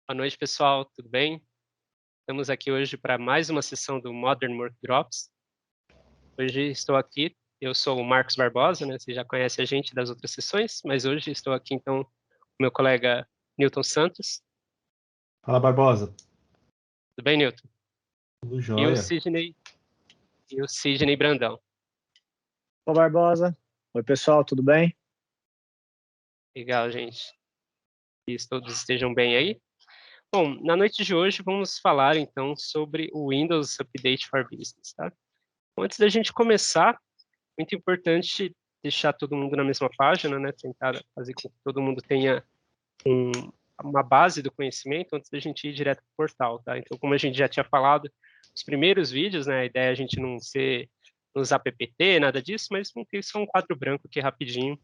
Boa noite, pessoal, tudo bem? Estamos aqui hoje para mais uma sessão do Modern Work Drops. Hoje estou aqui, eu sou o Marcos Barbosa, né? Você já conhece a gente das outras sessões, mas hoje estou aqui então com meu colega Newton Santos. Fala, Barbosa. Tudo bem, Newton? Tudo E o jóia? Sidney, e o Sidney Brandão. Ô Barbosa. Oi, pessoal, tudo bem? Legal, gente. Que todos estejam bem aí. Bom, na noite de hoje vamos falar então sobre o Windows Update for Business, tá? Antes da gente começar, muito importante deixar todo mundo na mesma página, né? Tentar fazer com que todo mundo tenha uma base do conhecimento antes da gente ir direto para o portal, tá? Então, como a gente já tinha falado, os primeiros vídeos, né? A ideia é a gente não usar PPT, nada disso, mas não ter só um quadro branco aqui rapidinho,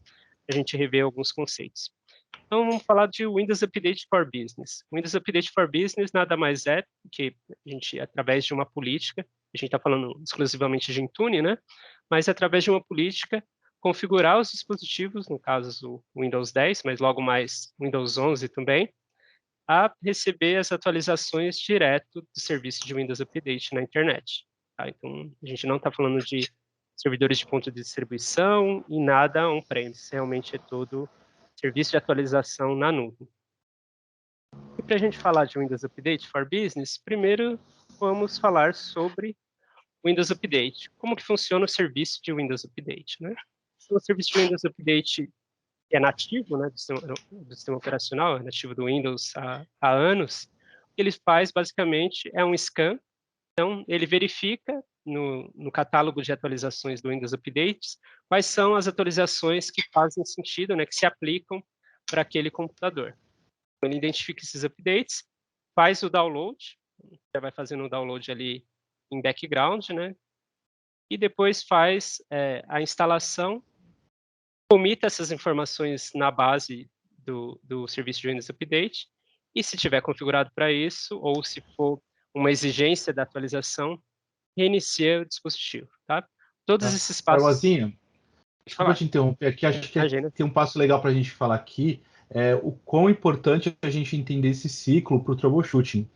a gente rever alguns conceitos. Então, vamos falar de Windows Update for Business. Windows Update for Business nada mais é que a gente, através de uma política, a gente está falando exclusivamente de Intune, né? Mas através de uma política, configurar os dispositivos, no caso o Windows 10, mas logo mais Windows 11 também, a receber as atualizações direto do serviço de Windows Update na internet. Tá? Então, a gente não está falando de servidores de ponto de distribuição e nada on-premise, realmente é todo serviço de atualização na nuvem. E para a gente falar de Windows Update for Business, primeiro vamos falar sobre Windows Update. Como que funciona o serviço de Windows Update, né? Então, o serviço de Windows Update é nativo, né, do sistema operacional, é nativo do Windows há anos. O que ele faz, basicamente, é um scan. Então, ele verifica no catálogo de atualizações do Windows Updates quais são as atualizações que fazem sentido, né, que se aplicam para aquele computador. Ele identifica esses updates, faz o download, já vai fazendo o download ali em background, né? E depois faz a instalação, comita essas informações na base do serviço de Windows Update, e se tiver configurado para isso, ou se for uma exigência da atualização, reinicia o dispositivo, tá? Todos Tá. esses passos... Barbosinha, Pode desculpa falar, te interromper aqui, acho que imagina. tem um passo legal para a gente falar aqui, o quão importante é a gente entender esse ciclo para o troubleshooting, Sim,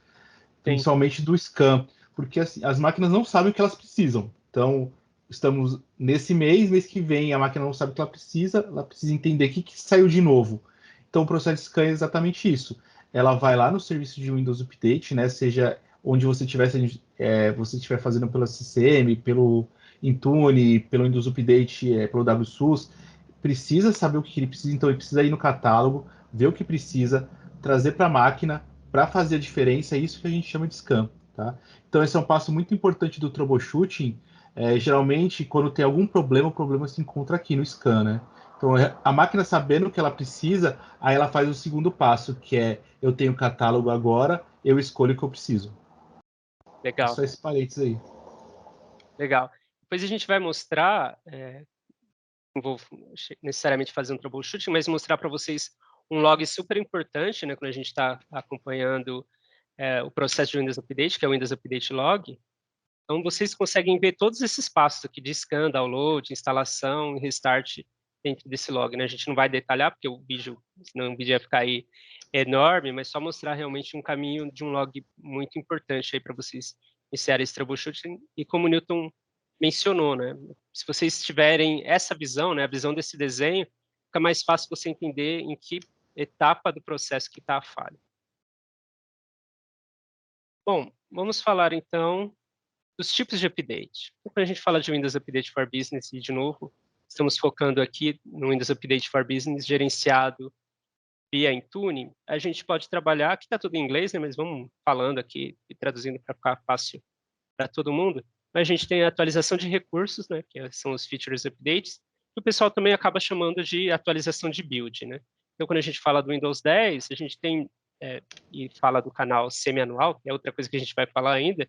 principalmente do scan, porque assim, as máquinas não sabem o que elas precisam. Então, estamos nesse mês que vem, a máquina não sabe o que ela precisa entender o que saiu de novo. Então, o processo de scan é exatamente isso. Ela vai lá no serviço de Windows Update, né, seja onde você estiver fazendo pela CCM, pelo Intune, pelo Windows Update, pelo WSUS, precisa saber o que ele precisa, então ele precisa ir no catálogo, ver o que precisa, trazer para a máquina para fazer a diferença, é isso que a gente chama de scan. Tá? Então, esse é um passo muito importante do troubleshooting. Geralmente, quando tem algum problema, o problema se encontra aqui no scan. Né? Então, a máquina sabendo o que ela precisa, aí ela faz o segundo passo, que é eu tenho o catálogo agora, eu escolho o que eu preciso. É legal, só esse parênteses aí. legal. Depois a gente vai mostrar, não vou necessariamente fazer um troubleshooting, mas mostrar para vocês um log super importante, né, quando a gente está acompanhando o processo de Windows Update, que é o Windows Update Log. Então, vocês conseguem ver todos esses passos aqui de scan, download, instalação e restart dentro desse log, né? A gente não vai detalhar, porque o vídeo, senão o vídeo ia ficar aí enorme, mas só mostrar realmente um caminho de um log muito importante aí para vocês iniciarem esse troubleshooting. E como o Newton mencionou, né? Se vocês tiverem essa visão, né, a visão desse desenho, fica mais fácil você entender em que etapa do processo que está a falha. Bom, vamos falar então dos tipos de update. Então, quando a gente fala de Windows Update for Business, e de novo, estamos focando aqui no Windows Update for Business gerenciado via Intune, a gente pode trabalhar, aqui está tudo em inglês, né, mas vamos falando aqui e traduzindo para ficar fácil para todo mundo. A gente tem a atualização de recursos, né, que são os Features Updates, que o pessoal também acaba chamando de atualização de build. Né? Então, quando a gente fala do Windows 10, a gente tem, e fala do canal semianual, que é outra coisa que a gente vai falar ainda,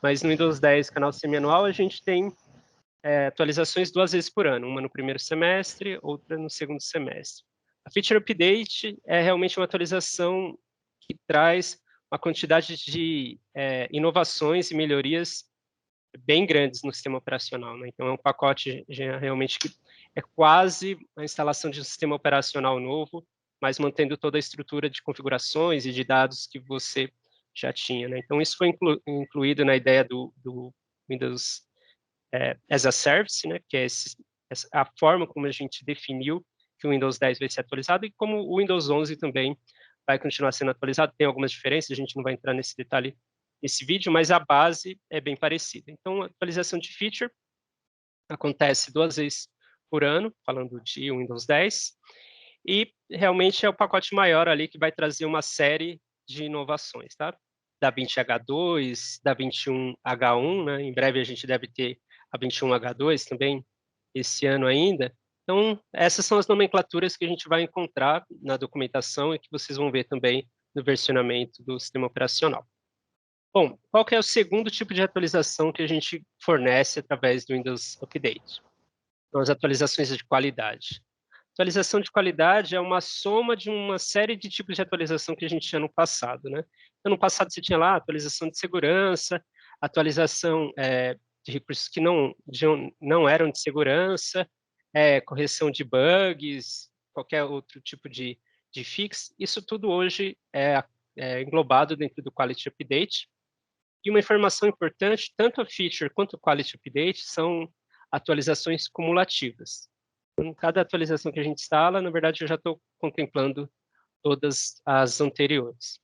mas no Windows 10, canal semianual, a gente tem atualizações 2 vezes por ano, uma no primeiro semestre, outra no segundo semestre. A Feature Update é realmente uma atualização que traz uma quantidade de inovações e melhorias bem grandes no sistema operacional. Né? Então, é um pacote realmente que é quase a instalação de um sistema operacional novo mas mantendo toda a estrutura de configurações e de dados que você já tinha, né? Então, isso foi incluído na ideia do Windows as a Service, né? Que é a forma como a gente definiu que o Windows 10 vai ser atualizado e como o Windows 11 também vai continuar sendo atualizado. Tem algumas diferenças, a gente não vai entrar nesse detalhe nesse vídeo, mas a base é bem parecida. Então, a atualização de feature acontece 2 vezes por ano, falando de Windows 10, e realmente é o pacote maior ali que vai trazer uma série de inovações, tá? Da 20H2, da 21H1, né? Em breve a gente deve ter a 21H2 também esse ano ainda. Então, essas são as nomenclaturas que a gente vai encontrar na documentação e que vocês vão ver também no versionamento do sistema operacional. Bom, qual que é o segundo tipo de atualização que a gente fornece através do Windows Update? São as atualizações de qualidade. Atualização de qualidade é uma soma de uma série de tipos de atualização que a gente tinha no passado, né? No passado você tinha lá atualização de segurança, atualização de recursos que não eram de segurança, correção de bugs, qualquer outro tipo de fix. Isso tudo hoje é englobado dentro do Quality Update. E uma informação importante, tanto a feature quanto o Quality Update são atualizações cumulativas. Então, cada atualização que a gente instala, na verdade, eu já estou contemplando todas as anteriores.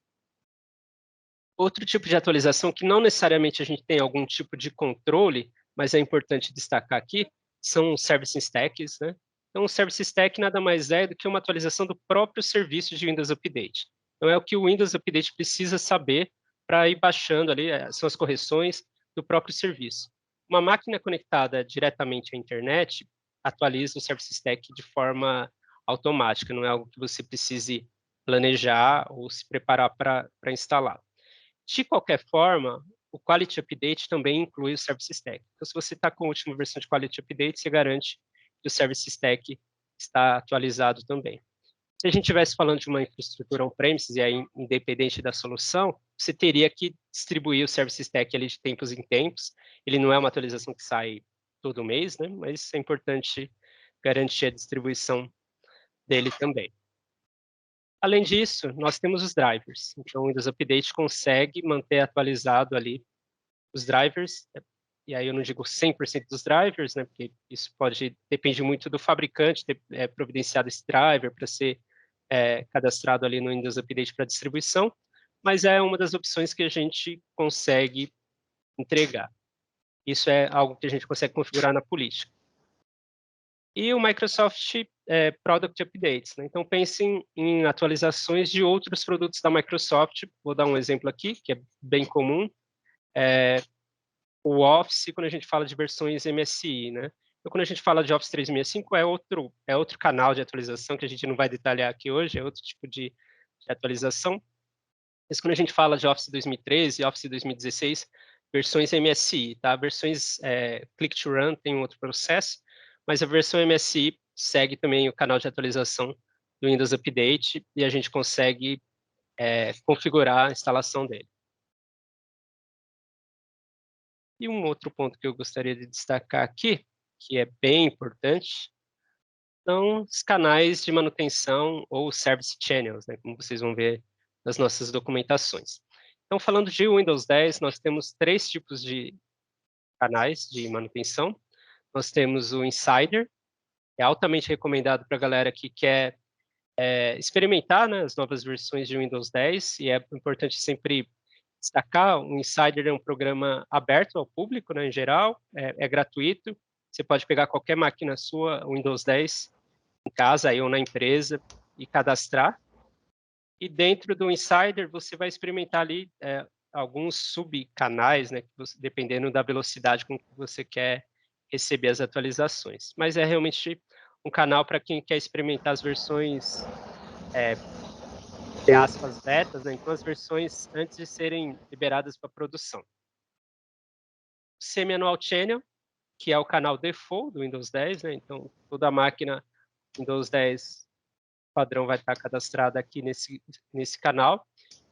Outro tipo de atualização que não necessariamente a gente tem algum tipo de controle, mas é importante destacar aqui, são os Service Stacks, né? Então, o Service Stack nada mais é do que uma atualização do próprio serviço de Windows Update. Então, é o que o Windows Update precisa saber para ir baixando ali, são as correções do próprio serviço. Uma máquina conectada diretamente à internet atualiza o Service Stack de forma automática, não é algo que você precise planejar ou se preparar para instalar. De qualquer forma, o Quality Update também inclui o Service Stack. Então, se você está com a última versão de Quality Update, você garante que o Service Stack está atualizado também. Se a gente estivesse falando de uma infraestrutura on-premises, e aí independente da solução, você teria que distribuir o Service Stack ali de tempos em tempos. Ele não é uma atualização que sai todo mês, né? Mas é importante garantir a distribuição dele também. Além disso, nós temos os drivers. Então, o Windows Update consegue manter atualizado ali os drivers, e aí eu não digo 100% dos drivers, né, porque isso depende muito do fabricante ter providenciado esse driver para ser cadastrado ali no Windows Update para distribuição, mas é uma das opções que a gente consegue entregar. Isso é algo que a gente consegue configurar na política. E o Microsoft Product Updates, né? Então, pensem em atualizações de outros produtos da Microsoft. Vou dar um exemplo aqui, que é bem comum. O Office, quando a gente fala de versões MSI, né? Então, quando a gente fala de Office 365, é outro canal de atualização que a gente não vai detalhar aqui hoje, é outro tipo de atualização. Mas quando a gente fala de Office 2013 e Office 2016, versões MSI, tá? Versões Click to Run tem um outro processo, mas a versão MSI segue também o canal de atualização do Windows Update e a gente consegue configurar a instalação dele. E um outro ponto que eu gostaria de destacar aqui, que é bem importante, são os canais de manutenção ou Service Channels, né, como vocês vão ver nas nossas documentações. Então, falando de Windows 10, nós temos 3 tipos de canais de manutenção. Nós temos o Insider, é altamente recomendado para a galera que quer experimentar, né, as novas versões de Windows 10, e é importante sempre destacar, o Insider é um programa aberto ao público, né, em geral, é gratuito, você pode pegar qualquer máquina sua, Windows 10, em casa aí, ou na empresa, e cadastrar. E dentro do Insider, você vai experimentar ali alguns subcanais, né, dependendo da velocidade com que você quer receber as atualizações. Mas é realmente um canal para quem quer experimentar as versões, entre aspas, betas, né, então as versões antes de serem liberadas para produção. Semi-Annual Channel, que é o canal default do Windows 10, né, então toda máquina Windows 10 padrão vai estar cadastrada aqui nesse canal,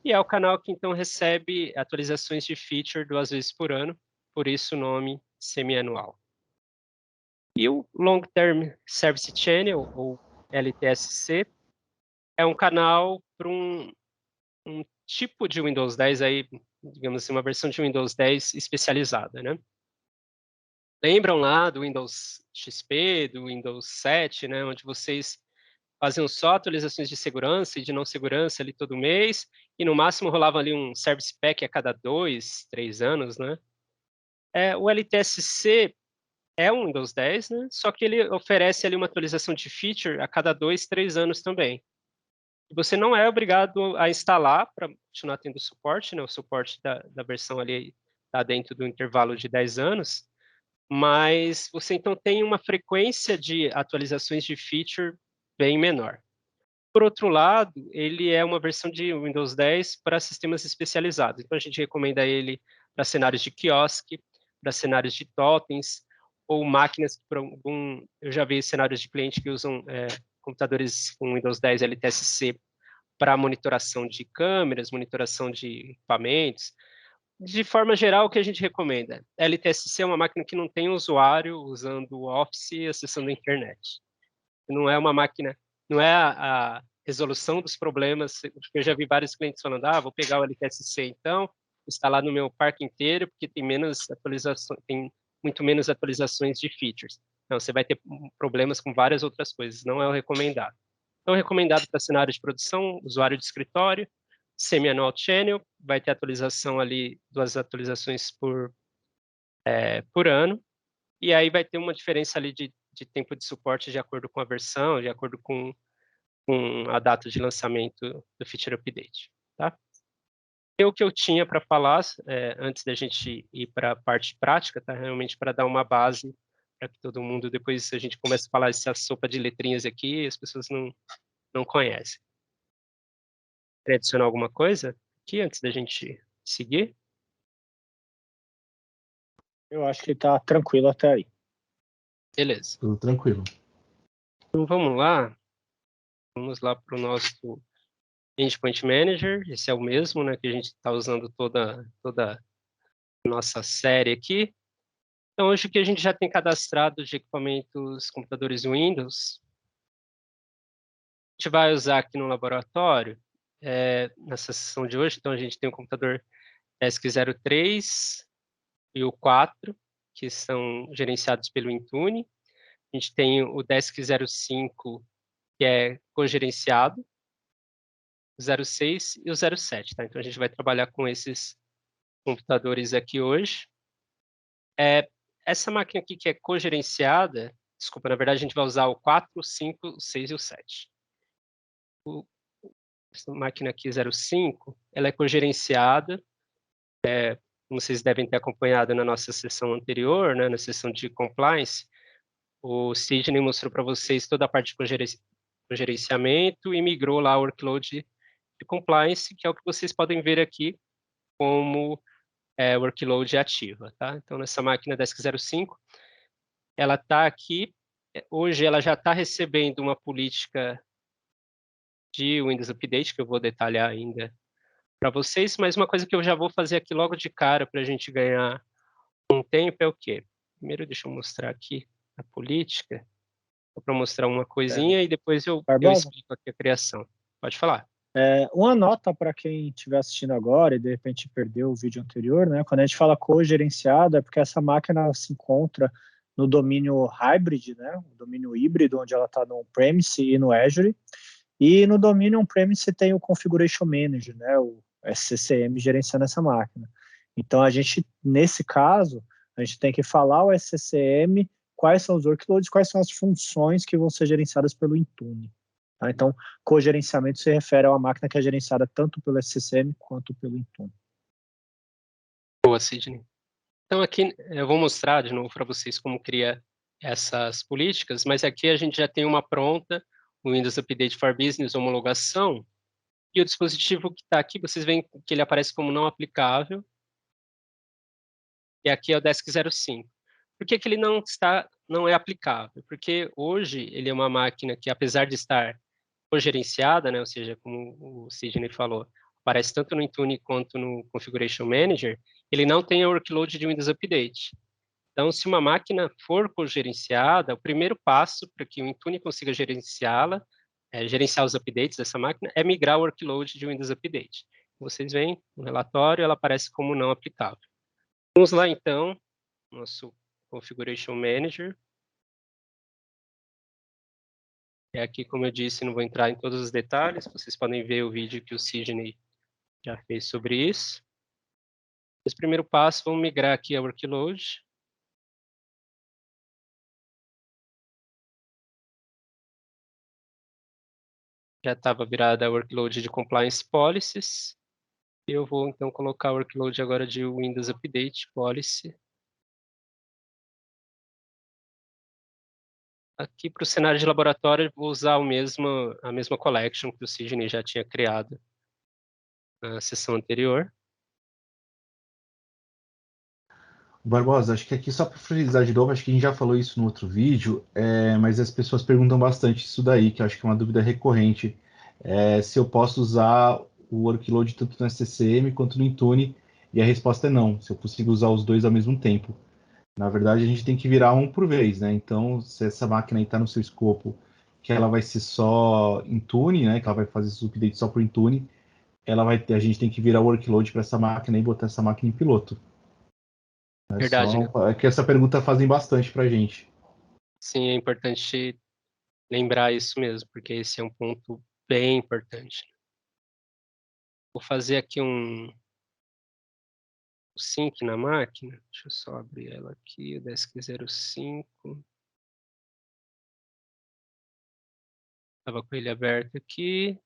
e é o canal que então recebe atualizações de feature 2 vezes por ano, por isso o nome semi-anual. E o Long Term Service Channel, ou LTSC, é um canal para um tipo de Windows 10 aí, digamos assim, uma versão de Windows 10 especializada, né? Lembram lá do Windows XP, do Windows 7, né, onde vocês faziam só atualizações de segurança e de não segurança ali todo mês, e no máximo rolava ali um Service Pack a cada 2, 3 anos, né? O LTSC é um Windows 10, né? Só que ele oferece ali uma atualização de feature a cada 2, 3 anos também. E você não é obrigado a instalar para continuar tendo suporte, né? O suporte da versão ali está dentro do intervalo de 10 anos, mas você então tem uma frequência de atualizações de feature bem menor. Por outro lado, ele é uma versão de Windows 10 para sistemas especializados. Então, a gente recomenda ele para cenários de quiosque, para cenários de totens, ou máquinas que, por algum... Eu já vi cenários de cliente que usam computadores com Windows 10 LTSC para monitoração de câmeras, monitoração de equipamentos. De forma geral, o que a gente recomenda? LTSC é uma máquina que não tem usuário usando o Office e acessando a internet. Não é uma máquina, não é a resolução dos problemas, porque eu já vi vários clientes falando, vou pegar o LTSC então, instalar no meu parque inteiro, porque tem menos atualizações, tem muito menos atualizações de features. Então, você vai ter problemas com várias outras coisas, não é o recomendado. Então, recomendado para cenário de produção, usuário de escritório, semi-annual channel, vai ter atualização ali, 2 atualizações por ano, e aí vai ter uma diferença ali de tempo de suporte de acordo com a versão, de acordo com a data de lançamento do feature update, tá? O que eu tinha para falar, antes da gente ir para a parte prática, tá? Realmente para dar uma base para que todo mundo, depois a gente comece a falar essa sopa de letrinhas aqui, as pessoas não conhecem. Quer adicionar alguma coisa aqui antes da gente seguir? Eu acho que está tranquilo até aí. Beleza. Tudo tranquilo. Então vamos lá. Vamos lá para o nosso Endpoint Manager. Esse é o mesmo, né, que a gente está usando toda a nossa série aqui. Então, hoje o que a gente já tem cadastrado de equipamentos, computadores Windows, a gente vai usar aqui no laboratório, nessa sessão de hoje. Então, a gente tem o computador ESC03 e o 4, que são gerenciados pelo Intune. A gente tem o DESC05, que é cogerenciado, o 06 e o 07, tá? Então, a gente vai trabalhar com esses computadores aqui hoje. Essa máquina aqui que é cogerenciada, desculpa, na verdade a gente vai usar o 4, o 5, o 6 e o 7. Essa máquina aqui 05, ela é cogerenciada, como vocês devem ter acompanhado na nossa sessão anterior, né, na sessão de compliance, o Sidney mostrou para vocês toda a parte de cogerenciamento e migrou lá o workload de compliance, que é o que vocês podem ver aqui como workload ativa, tá? Então, nessa máquina DESC05, ela está aqui, hoje ela já está recebendo uma política de Windows Update, que eu vou detalhar ainda para vocês, mas uma coisa que eu já vou fazer aqui logo de cara para a gente ganhar um tempo é o quê? Primeiro, deixa eu mostrar aqui a política, para mostrar uma coisinha e depois eu explico aqui a criação. Pode falar. Uma nota para quem estiver assistindo agora e de repente perdeu o vídeo anterior, né? Quando a gente fala cogerenciado, é porque essa máquina se encontra no domínio hybrid, né? O domínio híbrido, onde ela está no on-premise e no Azure. E no domínio on-premise tem o Configuration Manager, né? O SCCM gerenciando essa máquina. Então, nesse caso, a gente tem que falar o SCCM, quais são os workloads, quais são as funções que vão ser gerenciadas pelo Intune. Tá? Então, cogerenciamento se refere a uma máquina que é gerenciada tanto pelo SCCM quanto pelo Intune. Boa, Sidney. Então, aqui eu vou mostrar de novo para vocês como cria essas políticas, mas aqui a gente já tem uma pronta, o Windows Update for Business, homologação, e o dispositivo que está aqui, vocês veem que ele aparece como não aplicável, e aqui é o DESC05. Por que ele não é aplicável? Porque hoje ele é uma máquina que, apesar de estar cogerenciada, né, ou seja, como o Sidney falou, aparece tanto no Intune quanto no Configuration Manager, ele não tem o workload de Windows Update. Então, se uma máquina for cogerenciada, o primeiro passo para que o Intune consiga gerenciá-la gerenciar os updates dessa máquina é migrar o workload de Windows Update. Vocês veem no relatório, ela aparece como não aplicável. Vamos lá, então, nosso Configuration Manager. Aqui, como eu disse, não vou entrar em todos os detalhes, vocês podem ver o vídeo que o Sidney já fez sobre isso. Esse primeiro passo, vamos migrar aqui a workload. Já estava virada a workload de Compliance Policies. Eu vou, então, colocar o workload agora de Windows Update Policy. Aqui para o cenário de laboratório, vou usar a mesma collection que o Sidney já tinha criado na sessão anterior. Barbosa, acho que aqui só para finalizar de novo, acho que a gente já falou isso no outro vídeo, mas as pessoas perguntam bastante isso daí, que eu acho que é uma dúvida recorrente. Se eu posso usar o workload tanto no SCCM quanto no Intune, e a resposta é não, se eu consigo usar os dois ao mesmo tempo. Na verdade, a gente tem que virar um por vez, né? Então, se essa máquina está no seu escopo, que ela vai ser só Intune, né? Que ela vai fazer esse update só para o Intune, a gente tem que virar o workload para essa máquina e botar essa máquina em piloto. Verdade, né? É que essa pergunta fazem bastante para a gente. Sim, é importante lembrar isso mesmo, porque esse é um ponto bem importante. Vou fazer aqui um sync na máquina. Deixa eu só abrir ela aqui, o Desk05. Estava com ele aberto aqui.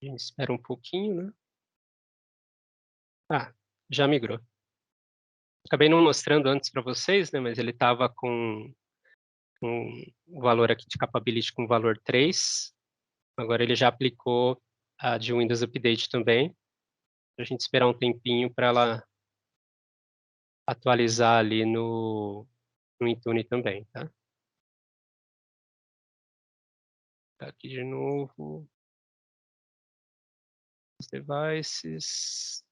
A gente espera um pouquinho, né? Ah, já migrou. Acabei não mostrando antes para vocês, né? Mas ele estava com o valor aqui de capability com valor 3. Agora ele já aplicou a de Windows Update também. A gente esperar um tempinho para ela atualizar ali no Intune também, tá? Tá aqui de novo. Os devices.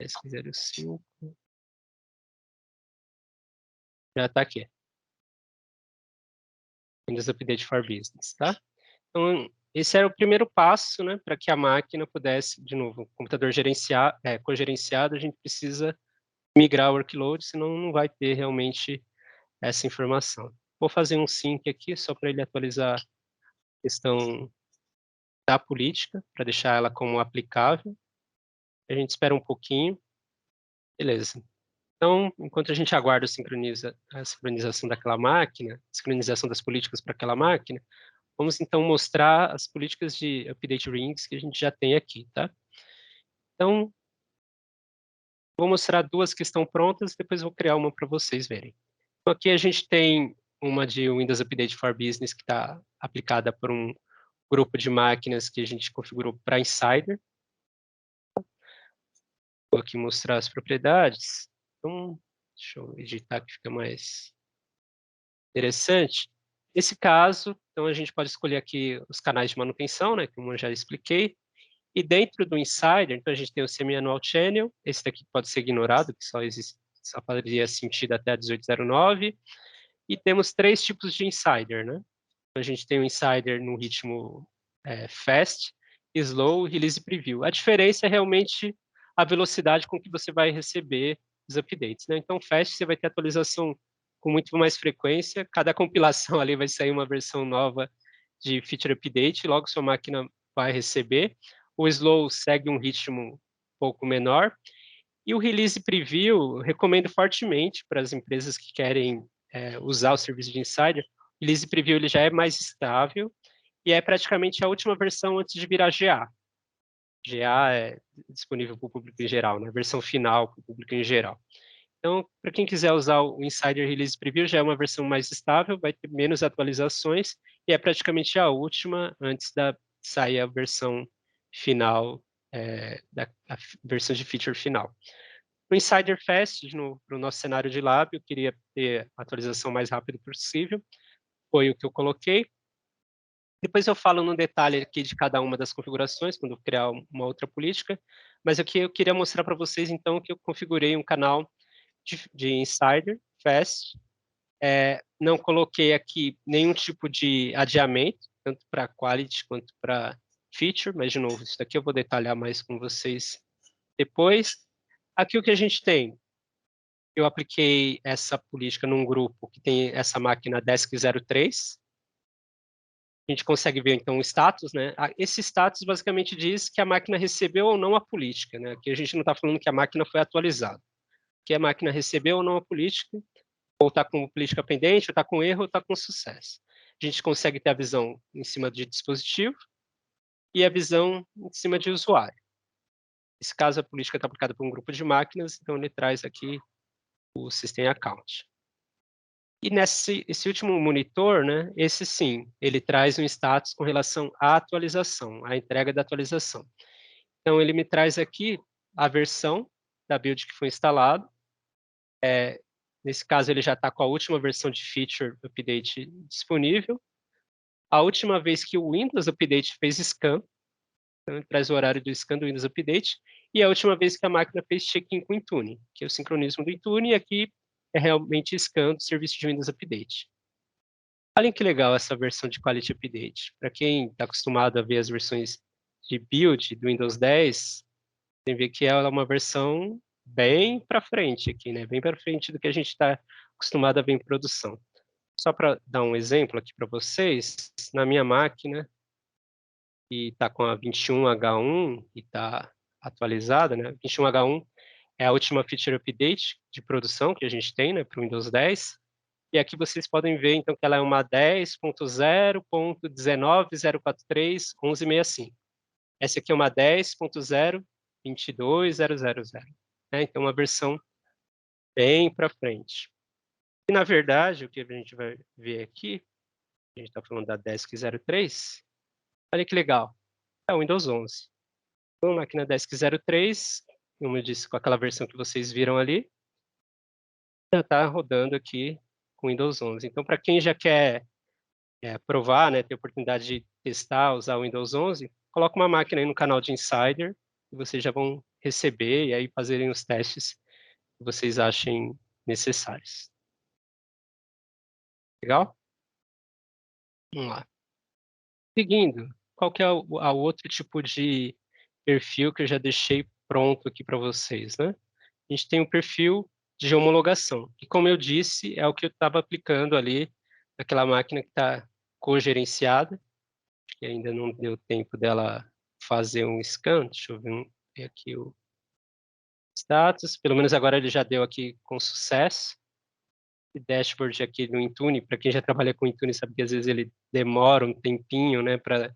ESC05. Já está aqui. Windows Update for Business, tá? Então, esse era o primeiro passo, né, para que a máquina pudesse, de novo, o computador cogerenciado, a gente precisa migrar o workload, senão não vai ter realmente essa informação. Vou fazer um sync aqui, só para ele atualizar a questão da política, para deixar ela como aplicável. A gente espera um pouquinho. Beleza. Então, enquanto a gente aguarda a sincronização daquela máquina, sincronização das políticas para aquela máquina, vamos então mostrar as políticas de update rings que a gente já tem aqui, tá? Então, vou mostrar duas que estão prontas, depois vou criar uma para vocês verem. Então, aqui a gente tem uma de Windows Update for Business que está aplicada por um grupo de máquinas que a gente configurou para Insider. Vou aqui mostrar as propriedades. Então, deixa eu editar que fica mais interessante. Nesse caso, então a gente pode escolher aqui os canais de manutenção, né, como eu já expliquei. E dentro do Insider, então a gente tem o Semi-Annual Channel, esse daqui pode ser ignorado, que só faria sentido até a 1809. E temos três tipos de Insider, né? Então, a gente tem o Insider no ritmo Fast, Slow, Release Preview. A diferença é realmente a velocidade com que você vai receber os updates, né? Então, Fast você vai ter atualização com muito mais frequência, cada compilação ali vai sair uma versão nova de Feature Update, logo sua máquina vai receber. O Slow segue um ritmo um pouco menor. E o Release Preview, recomendo fortemente para as empresas que querem usar o serviço de Insider. O Release Preview ele já é mais estável e é praticamente a última versão antes de virar GA. GA é disponível para o público em geral, né? Versão final para o público em geral. Então, para quem quiser usar o Insider Release Preview, já é uma versão mais estável, vai ter menos atualizações e é praticamente a última antes da sair a versão final, a versão de feature final. No Insider Fast, para o nosso cenário de lab, eu queria ter a atualização mais rápido possível, foi o que eu coloquei. Depois eu falo no detalhe aqui de cada uma das configurações, quando eu criar uma outra política, mas aqui eu queria mostrar para vocês, então, que eu configurei um canal de Insider Fast. Não coloquei aqui nenhum tipo de adiamento, tanto para Quality quanto para Feature, mas, de novo, isso daqui eu vou detalhar mais com vocês depois. Aqui o que a gente tem, eu apliquei essa política num grupo que tem essa máquina Desk03. A gente consegue ver, então, o status, né? Esse status basicamente diz que a máquina recebeu ou não a política, né? Aqui a gente não está falando que a máquina foi atualizada. Que a máquina recebeu ou não a política, ou está com política pendente, ou está com erro, ou está com sucesso. A gente consegue ter a visão em cima de dispositivo e a visão em cima de usuário. Nesse caso, a política está aplicada por um grupo de máquinas, então ele traz aqui o System Account. E esse último monitor, né, esse sim, ele traz um status com relação à atualização, à entrega da atualização. Então, ele me traz aqui a versão da build que foi instalado. Nesse caso, ele já está com a última versão de feature update disponível. A última vez que o Windows Update fez scan, então ele traz o horário do scan do Windows Update, e a última vez que a máquina fez check-in com o Intune, que é o sincronismo do Intune, e aqui é realmente scan do serviço de Windows Update. Olha que legal essa versão de Quality Update. Para quem está acostumado a ver as versões de build do Windows 10, tem que ver que ela é uma versão bem para frente aqui, né? Bem para frente do que a gente está acostumado a ver em produção. Só para dar um exemplo aqui para vocês, na minha máquina, que está com a 21H1 e está atualizada, né? 21H1 é a última feature update de produção que a gente tem, né, para o Windows 10. E aqui vocês podem ver, então, que ela é uma 10.0.19.043.1165. Essa aqui é uma 10.0.22.000. Né? Então, uma versão bem para frente. E, na verdade, o que a gente vai ver aqui, a gente está falando da Desk03, olha que legal, é o Windows 11. Então, a máquina Desk03, como eu disse, com aquela versão que vocês viram ali, já está rodando aqui com Windows 11. Então, para quem já quer provar, né, ter a oportunidade de testar, usar o Windows 11, coloca uma máquina aí no canal de Insider e vocês já vão receber e aí fazerem os testes que vocês achem necessários. Legal? Vamos lá. Seguindo, qual que é o outro tipo de perfil que eu já deixei pronto aqui para vocês, né? A gente tem um perfil de homologação, que, como eu disse, é o que eu estava aplicando ali naquela máquina que está cogerenciada, que ainda não deu tempo dela fazer um scan. Deixa eu ver aqui o status. Pelo menos agora ele já deu aqui com sucesso. E dashboard aqui no Intune, para quem já trabalha com Intune sabe que às vezes ele demora um tempinho, né, para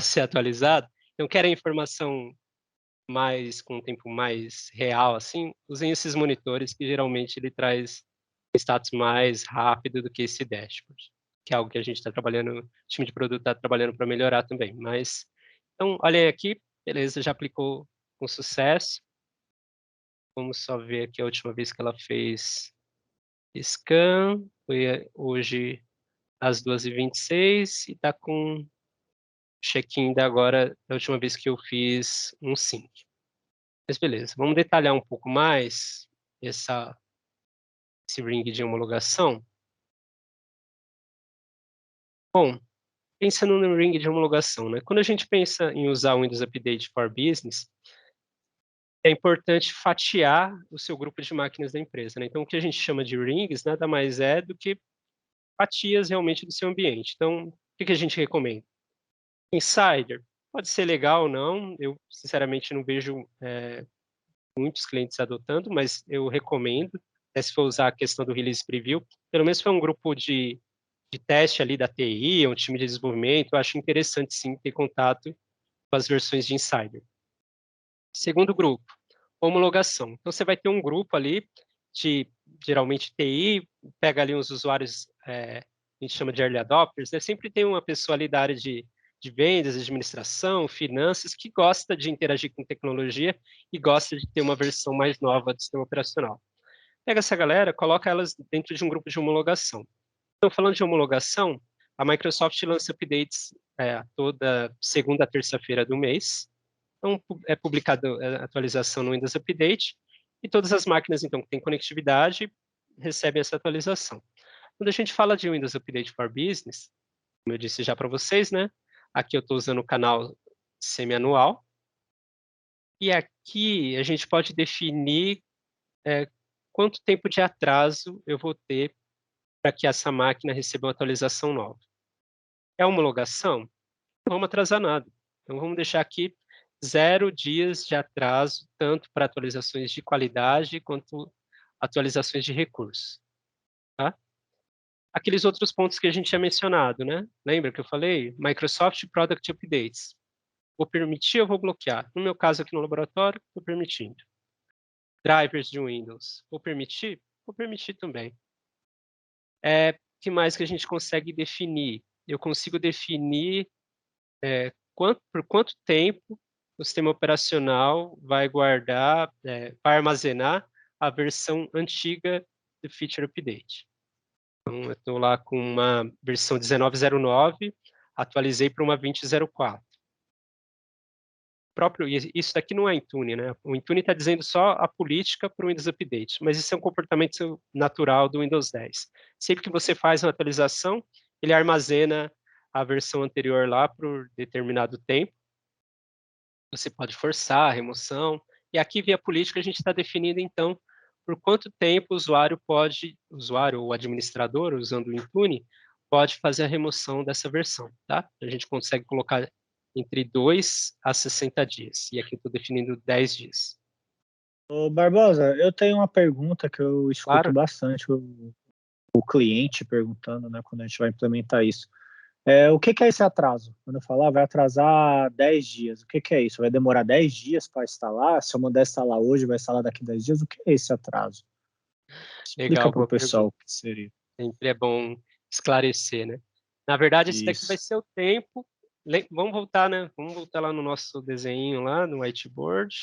ser atualizado. Então, querem informação com um tempo mais real, assim, usem esses monitores que geralmente ele traz status mais rápido do que esse dashboard, que é algo que a gente está trabalhando, o time de produto está trabalhando para melhorar também. Mas, então, olha aí aqui, beleza, já aplicou com sucesso. Vamos só ver aqui a última vez que ela fez scan, foi hoje às 2h26 e está com check-in da agora, da última vez que eu fiz um sync. Mas beleza, vamos detalhar um pouco mais esse ring de homologação. Bom, pensando no ring de homologação, né? Quando a gente pensa em usar o Windows Update for Business, é importante fatiar o seu grupo de máquinas da empresa, né? Então, o que a gente chama de rings nada mais é do que fatias realmente do seu ambiente. Então, o que a gente recomenda? Insider, pode ser legal ou não, eu sinceramente não vejo muitos clientes adotando, mas eu recomendo, se for usar a questão do release preview, pelo menos foi um grupo de teste ali da TI, um time de desenvolvimento, eu acho interessante sim ter contato com as versões de Insider. Segundo grupo, homologação. Então você vai ter um grupo ali de, geralmente, TI, pega ali uns usuários, a gente chama de early adopters, né? Sempre tem uma pessoa ali da área de de vendas, administração, finanças, que gosta de interagir com tecnologia e gosta de ter uma versão mais nova do sistema operacional. Pega essa galera, coloca elas dentro de um grupo de homologação. Então, falando de homologação, a Microsoft lança updates toda segunda, terça-feira do mês. Então, é publicada a atualização no Windows Update e todas as máquinas, então, que têm conectividade, recebem essa atualização. Quando a gente fala de Windows Update for Business, como eu disse já para vocês, né? Aqui eu estou usando o canal semianual. E aqui a gente pode definir quanto tempo de atraso eu vou ter para que essa máquina receba uma atualização nova. É homologação? Não vamos atrasar nada. Então, vamos deixar aqui 0 dias de atraso, tanto para atualizações de qualidade quanto atualizações de recursos. Tá? Aqueles outros pontos que a gente tinha mencionado, né? Lembra que eu falei? Microsoft Product Updates. Vou permitir ou vou bloquear? No meu caso aqui no laboratório, estou permitindo. Drivers de Windows. Vou permitir? Vou permitir também. O que mais que a gente consegue definir? Eu consigo definir por quanto tempo o sistema operacional vai guardar, vai armazenar a versão antiga do Feature Update. Então, eu estou lá com uma versão 19.09, atualizei para uma 20.04. Isso daqui não é Intune, né? O Intune está dizendo só a política para o Windows Update, mas isso é um comportamento natural do Windows 10. Sempre que você faz uma atualização, ele armazena a versão anterior lá por determinado tempo. Você pode forçar a remoção. E aqui, via política, a gente está definindo, então, por quanto tempo o usuário ou administrador, usando o Intune, pode fazer a remoção dessa versão, tá? A gente consegue colocar entre 2 a 60 dias. E aqui eu estou definindo 10 dias. Ô, Barbosa, eu tenho uma pergunta que eu escuto Claro. bastante o cliente perguntando, né, quando a gente vai implementar isso. O que é esse atraso? Quando eu falar, vai atrasar 10 dias. O que é isso? Vai demorar 10 dias para instalar? Se eu mandar instalar hoje, vai instalar daqui a 10 dias? O que é esse atraso? Explica Legal, para o boa pessoal o pergunta. que seria. Sempre é bom esclarecer, né? Na verdade, esse daqui Isso. vai ser o tempo. Vamos voltar, né? Vamos voltar lá no nosso desenho lá, no whiteboard.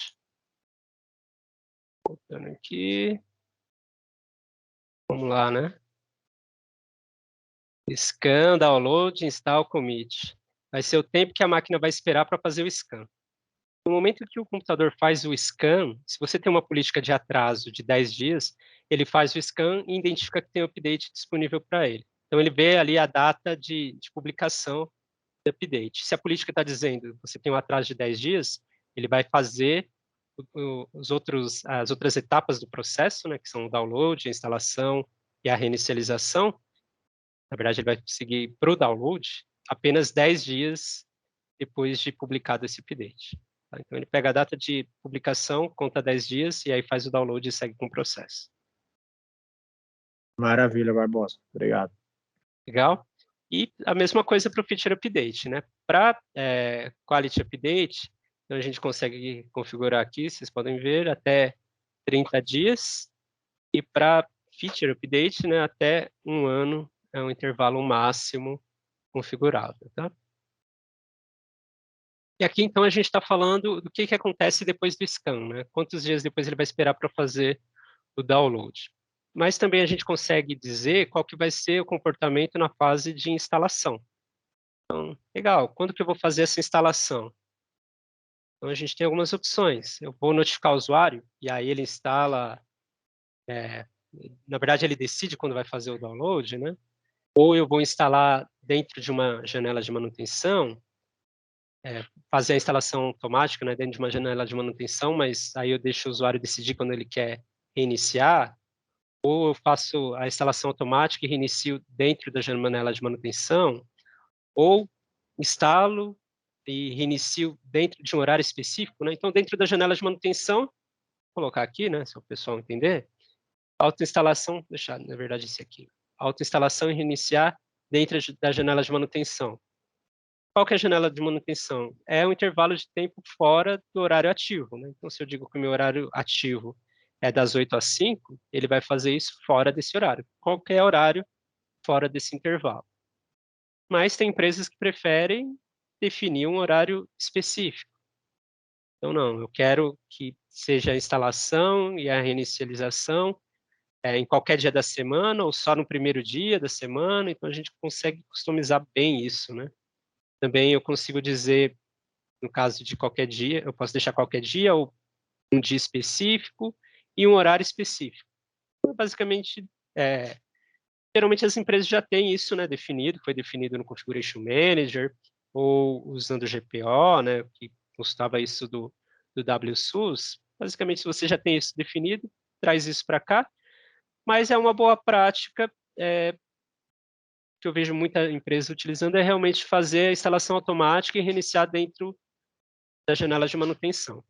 Voltando aqui. Vamos lá, né? Scan, download, install, commit. Vai ser o tempo que a máquina vai esperar para fazer o scan. No momento que o computador faz o scan, se você tem uma política de atraso de 10 dias, ele faz o scan e identifica que tem update disponível para ele. Então, ele vê ali a data de publicação do update. Se a política está dizendo que você tem um atraso de 10 dias, ele vai fazer as outras etapas do processo, né, que são o download, a instalação e a reinicialização. Na verdade, ele vai seguir para o download apenas 10 dias depois de publicado esse update. Tá? Então, ele pega a data de publicação, conta 10 dias, e aí faz o download e segue com o processo. Maravilha, Barbosa. Obrigado. Legal? E a mesma coisa para o Feature Update, né? Para Quality Update, então a gente consegue configurar aqui, vocês podem ver, até 30 dias. E para Feature Update, né, até 1 ano é um intervalo máximo configurável, tá? E aqui, então, a gente está falando do que acontece depois do scan, né? Quantos dias depois ele vai esperar para fazer o download. Mas também a gente consegue dizer qual que vai ser o comportamento na fase de instalação. Então, legal, quando que eu vou fazer essa instalação? Então, a gente tem algumas opções. Eu vou notificar o usuário, e aí ele instala... na verdade, ele decide quando vai fazer o download, né? Ou eu vou instalar dentro de uma janela de manutenção, fazer a instalação automática, né, dentro de uma janela de manutenção, mas aí eu deixo o usuário decidir quando ele quer reiniciar, ou eu faço a instalação automática e reinicio dentro da janela de manutenção, ou instalo e reinicio dentro de um horário específico, né? Então, dentro da janela de manutenção, vou colocar aqui, né, se o pessoal entender, autoinstalação, deixar, na verdade, esse aqui, autoinstalação e reiniciar dentro da janela de manutenção. Qual que é a janela de manutenção? É um intervalo de tempo fora do horário ativo, né? Então, se eu digo que o meu horário ativo é das 8 às 5, ele vai fazer isso fora desse horário. Qualquer horário fora desse intervalo. Mas tem empresas que preferem definir um horário específico. Então, não, eu quero que seja a instalação e a reinicialização em qualquer dia da semana ou só no primeiro dia da semana, então a gente consegue customizar bem isso, né? Também eu consigo dizer, no caso de qualquer dia, eu posso deixar qualquer dia ou um dia específico e um horário específico. Então, basicamente, geralmente as empresas já têm isso, né, definido, foi definido no Configuration Manager, ou usando o GPO, né, que constava isso do WSUS. Basicamente, se você já tem isso definido, traz isso para cá, mas é uma boa prática que eu vejo muita empresa utilizando, é realmente fazer a instalação automática e reiniciar dentro da janela de manutenção.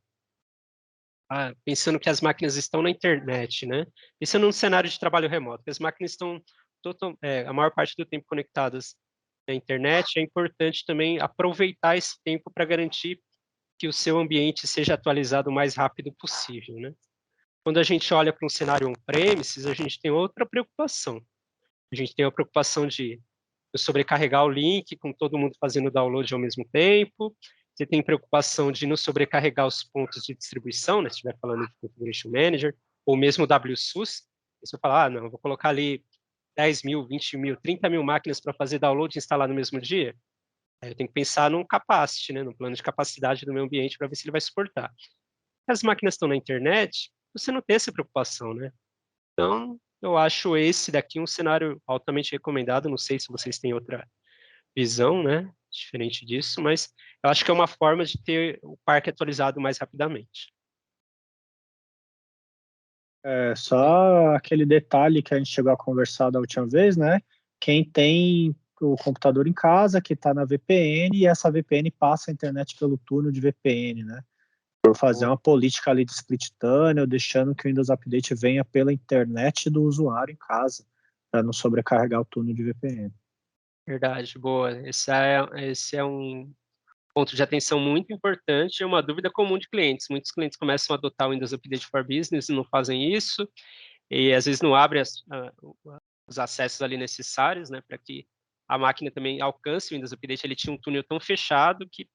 Pensando que as máquinas estão na internet, né? Pensando num cenário de trabalho remoto, que as máquinas estão a maior parte do tempo conectadas na internet, é importante também aproveitar esse tempo para garantir que o seu ambiente seja atualizado o mais rápido possível, né? Quando a gente olha para um cenário on-premises, a gente tem outra preocupação. A gente tem a preocupação de sobrecarregar o link com todo mundo fazendo download ao mesmo tempo. Você tem preocupação de não sobrecarregar os pontos de distribuição, né? Se estiver falando de Configuration Manager, ou mesmo o WSUS. Você vai falar, não, eu vou colocar ali 10 mil, 20 mil, 30 mil máquinas para fazer download e instalar no mesmo dia. Aí eu tenho que pensar no capacity, né? No plano de capacidade do meu ambiente para ver se ele vai suportar. As máquinas estão na internet, você não tem essa preocupação, né? Então, eu acho esse daqui um cenário altamente recomendado. Não sei se vocês têm outra visão, né? Diferente disso, mas eu acho que é uma forma de ter o parque atualizado mais rapidamente. Só aquele detalhe que a gente chegou a conversar da última vez, né? Quem tem o computador em casa, que está na VPN, e essa VPN passa a internet pelo túnel de VPN, né? Por fazer uma política ali de split tunnel, deixando que o Windows Update venha pela internet do usuário em casa, para não sobrecarregar o túnel de VPN. Verdade, boa. Esse é um ponto de atenção muito importante, é uma dúvida comum de clientes. Muitos clientes começam a adotar o Windows Update for Business e não fazem isso, e às vezes não abrem os acessos ali necessários, né, para que a máquina também alcance o Windows Update. Ele tinha um túnel tão fechado que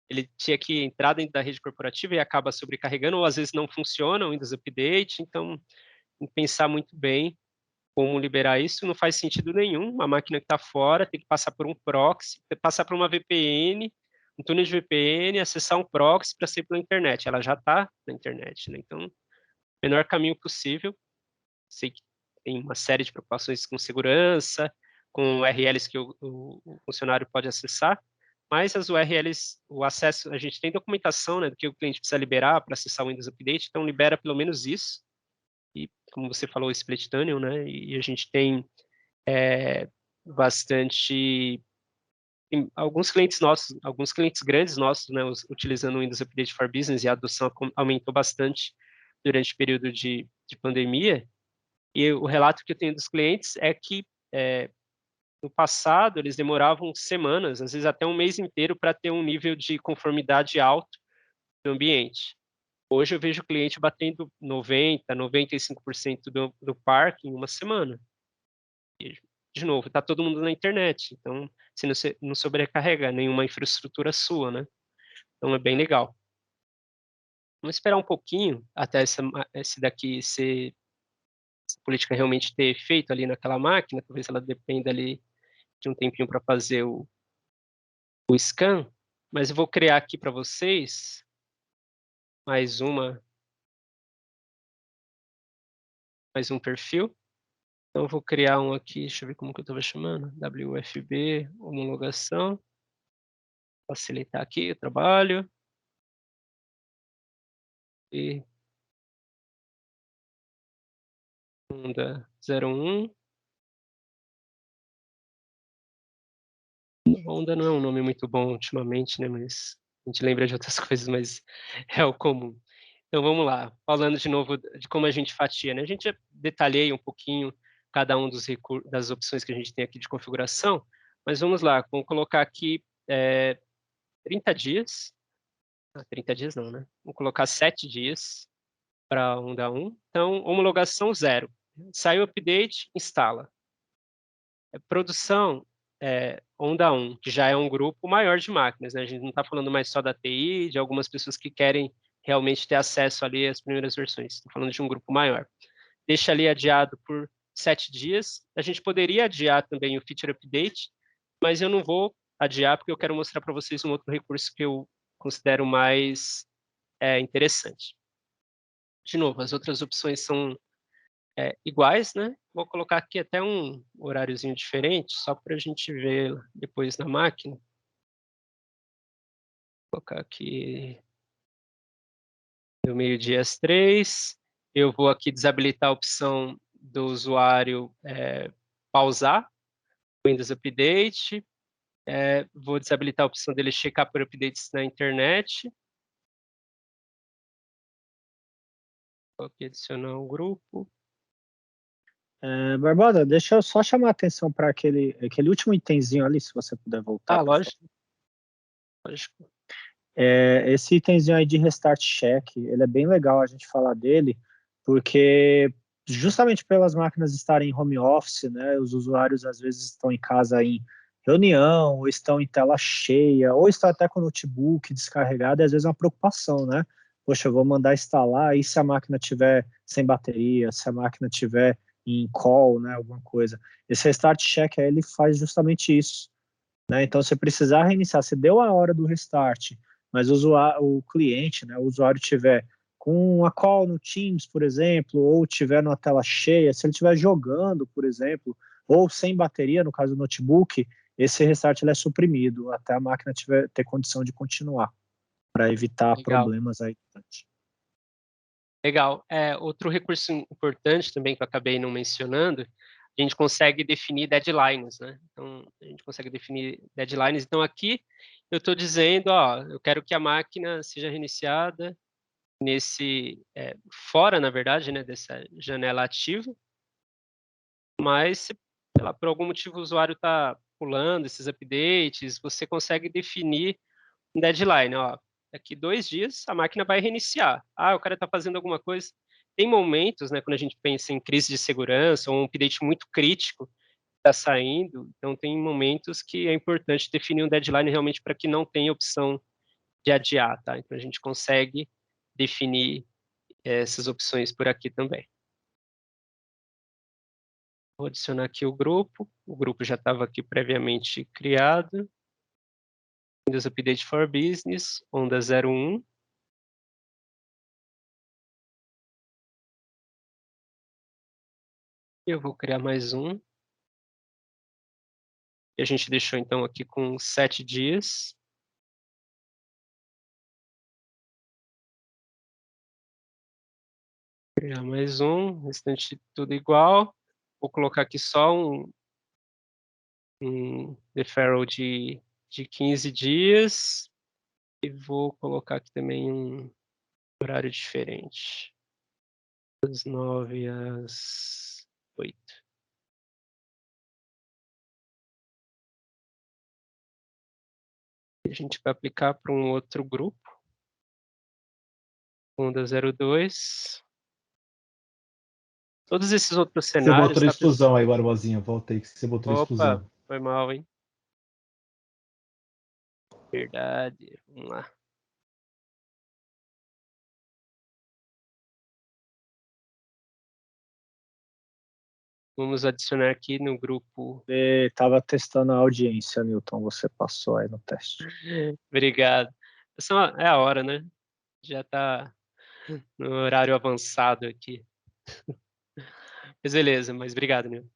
ele tinha que entrar dentro da rede corporativa e acaba sobrecarregando, ou às vezes não funciona o Windows Update, então tem que pensar muito bem como liberar isso, não faz sentido nenhum. Uma máquina que está fora tem que passar por um proxy, passar por uma VPN, um túnel de VPN, acessar um proxy para sair pela internet. Ela já está na internet, né? Então, menor caminho possível. Sei que tem uma série de preocupações com segurança, com URLs que o funcionário pode acessar, mas as URLs, o acesso, a gente tem documentação, né, do que o cliente precisa liberar para acessar o Windows Update, então libera pelo menos isso. E, como você falou, o split tunnel, né, e a gente tem bastante... Tem alguns clientes nossos, alguns clientes grandes nossos, né, utilizando o Windows Update for Business, e a adoção aumentou bastante durante o período de pandemia. E o relato que eu tenho dos clientes é que no passado eles demoravam semanas, às vezes até um mês inteiro, para ter um nível de conformidade alto do ambiente. Hoje eu vejo o cliente batendo 90%, 95% do parque em uma semana. E, de novo, está todo mundo na internet, então você não sobrecarrega nenhuma infraestrutura sua, né? Então é bem legal. Vamos esperar um pouquinho até esse daqui ser essa política realmente ter efeito ali naquela máquina, talvez ela dependa ali de um tempinho para fazer o scan, mas eu vou criar aqui para vocês mais um perfil. Então eu vou criar um aqui, deixa eu ver como que eu estava chamando, WFB, homologação, facilitar aqui o trabalho. E Honda 01. Honda não é um nome muito bom ultimamente, né? Mas a gente lembra de outras coisas, mas é o comum. Então vamos lá, falando de novo de como a gente fatia, né? A gente já detalhei um pouquinho cada um das opções que a gente tem aqui de configuração, mas vamos lá, vamos colocar aqui 30 dias. 30 dias não, né? Vamos colocar 7 dias para Honda 1. Então, homologação 0. Saiu o update, instala. Produção, onda 1, que já é um grupo maior de máquinas, né? A gente não está falando mais só da TI, de algumas pessoas que querem realmente ter acesso ali às primeiras versões. Estou falando de um grupo maior. Deixa ali adiado por 7 dias. A gente poderia adiar também o Feature Update, mas eu não vou adiar porque eu quero mostrar para vocês um outro recurso que eu considero mais interessante. De novo, as outras opções são iguais, né? Vou colocar aqui até um horáriozinho diferente, só para a gente ver depois na máquina. Vou colocar aqui do meio-dia às 3. Eu vou aqui desabilitar a opção do usuário pausar o Windows Update. Vou desabilitar a opção dele checar por updates na internet. Vou aqui adicionar um grupo. Barbosa, deixa eu só chamar a atenção para aquele último itemzinho ali, se você puder voltar. Lógico. Esse itemzinho aí de Restart Check, ele é bem legal a gente falar dele, porque justamente pelas máquinas estarem em home office, né, os usuários às vezes estão em casa em reunião, ou estão em tela cheia, ou estão até com o notebook descarregado, e às vezes é uma preocupação, né? Poxa, eu vou mandar instalar, e se a máquina tiver sem bateria, se a máquina tiver em call, né, alguma coisa. Esse Restart Check aí, ele faz justamente isso, né? Então, se precisar reiniciar, se deu a hora do restart, mas o cliente, né, o usuário tiver com uma call no Teams, por exemplo, ou tiver numa tela cheia, se ele estiver jogando, por exemplo, ou sem bateria, no caso do notebook, esse restart ele é suprimido até a máquina ter condição de continuar, para evitar problemas aí. Legal. Outro recurso importante também que eu acabei não mencionando, a gente consegue definir deadlines, né? Então, a gente consegue definir deadlines. Então, aqui eu estou dizendo, eu quero que a máquina seja reiniciada fora, na verdade, né, dessa janela ativa, mas se, sei lá, por algum motivo o usuário está pulando esses updates, você consegue definir um deadline, daqui 2 dias a máquina vai reiniciar. O cara está fazendo alguma coisa. Tem momentos, né, quando a gente pensa em crise de segurança ou um update muito crítico está saindo, então tem momentos que é importante definir um deadline realmente para que não tenha opção de adiar, tá? Então a gente consegue definir essas opções por aqui também. Vou adicionar aqui o grupo já estava aqui previamente criado. Windows Update for Business, onda 01. Eu vou criar mais um. E a gente deixou então aqui com 7 dias. Criar mais um, restante tudo igual. Vou colocar aqui só um deferral de 15 dias. E vou colocar aqui também um horário diferente. Das 9 às 8. A gente vai aplicar para um outro grupo. Onda 02. Todos esses outros cenários... Você botou exclusão aí, Barbosinha. Volta aí que você botou exclusão. Opa, foi mal, hein? Verdade. Vamos lá. Vamos adicionar aqui no grupo... Estava testando a audiência, Newton, você passou aí no teste. Obrigado. É a hora, né? Já está no horário avançado aqui. Mas beleza, mas obrigado, Nil.